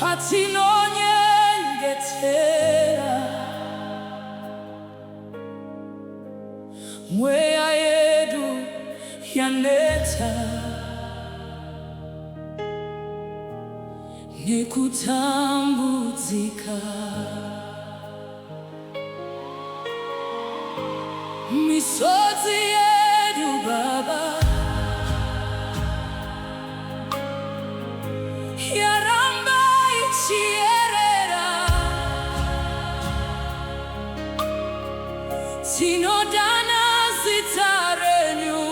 patinonyengetera mweya yedu yaneta nekutambudzika. Misodzi yedu Baba yaramba ichierera, tinodana zita renyu,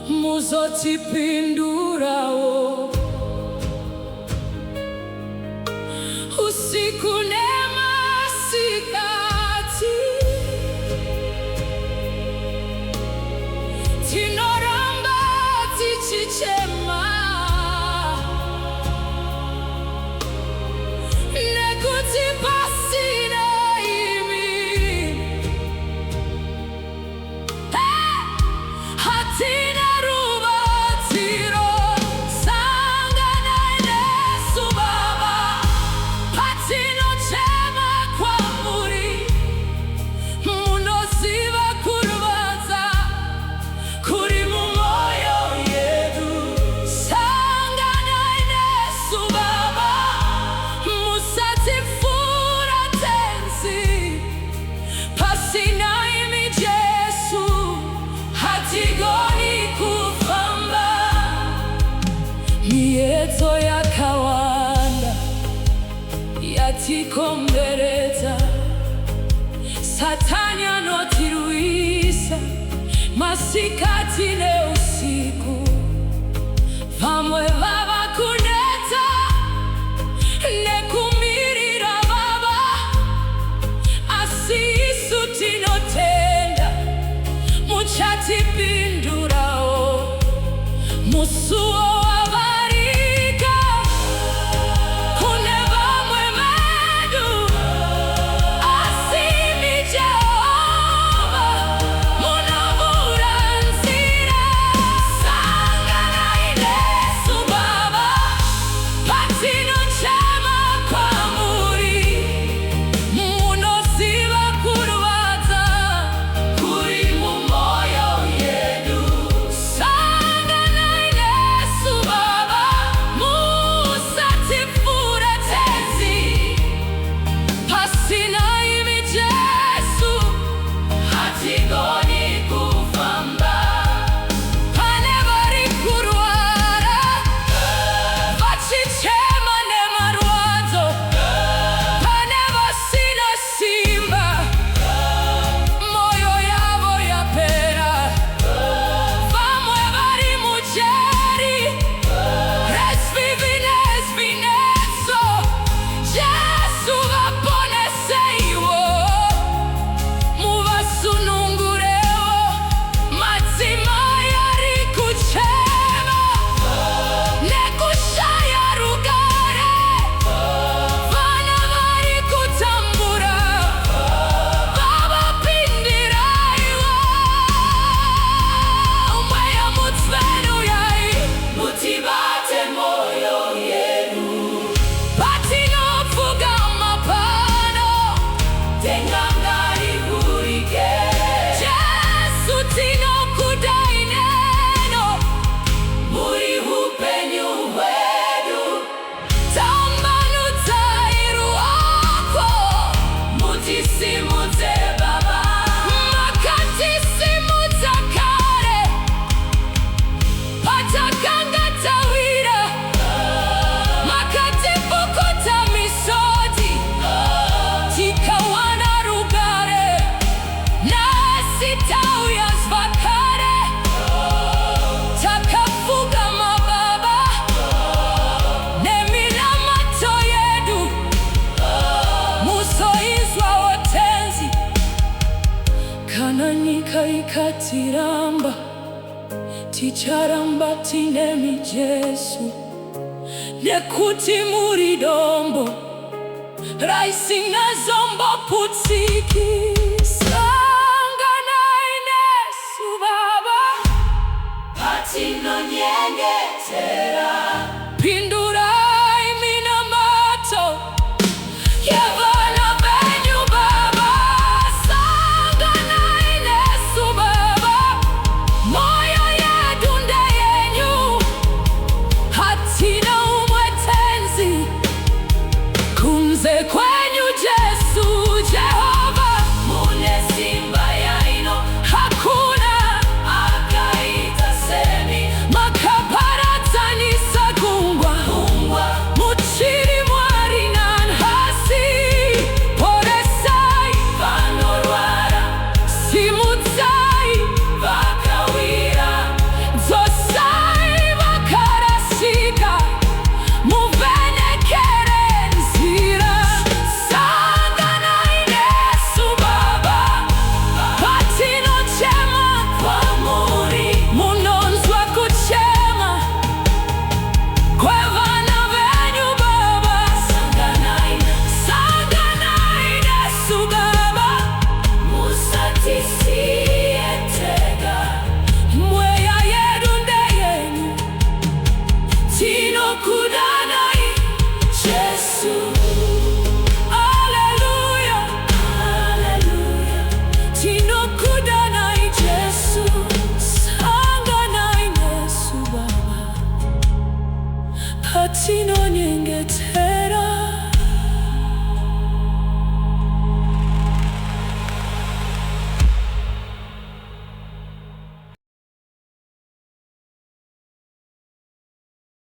muzotipindurawo usiku nemasikati. Tinoramba tichichema nekuti pasina imi hatina rubatsiro. Sangana nesu Baba patinochema kwamuri, munoziva kurwadza kuri mumoyo yedu. Sangana nesu Baba, musatifuratse, pasina imi Jesu hatigoni kufamba. Miedzo yakawanda yatikomberedza, Satani anotirwisa masikati neusiku. Vamwe vava kuneta nekumirira Baba, asi isu tinotenda muchatipindurawo. Musuwo wavarika kune vamwe vedu, asi imi Jehova munovhura nzira. Sanganai nesu Baba patinochema kwamuri, munoziva kurwadza kuri mumoyo yedu. Sanganai nesu Baba, musatifuratse, pasina imi Jesu hatigoni kufamba. Pane vari kurwara vachichema nemarwadzo, pane vasina simba moyo yavo yapera, vamwe vari mujeri resvivinezvinetso. Jesu vaponeseiwo, muvasunungurewo madzimai ari kuchema nekushaya rugare, vana vari kutambura, vavapindiraiwo. Mweya mutsvene uyai mutibate moyo yedu, patinopfugama pano denga ngarivhurike. Jesu tinokudai neno, muri upenyu hwedu. Tambanudzai ruoko mutisimudze Baba, makatisimudza kare patakanga tawira, makatipukuta misodzi tikawana rugare. Nasi tauya zvakare, takapfugama Baba neminamato yedu, muzoizwawo tenzi. Kana nyika ikatiramba, ticharamba tinemi Jesu, nekuti muri dombo raisina zomboputsiki.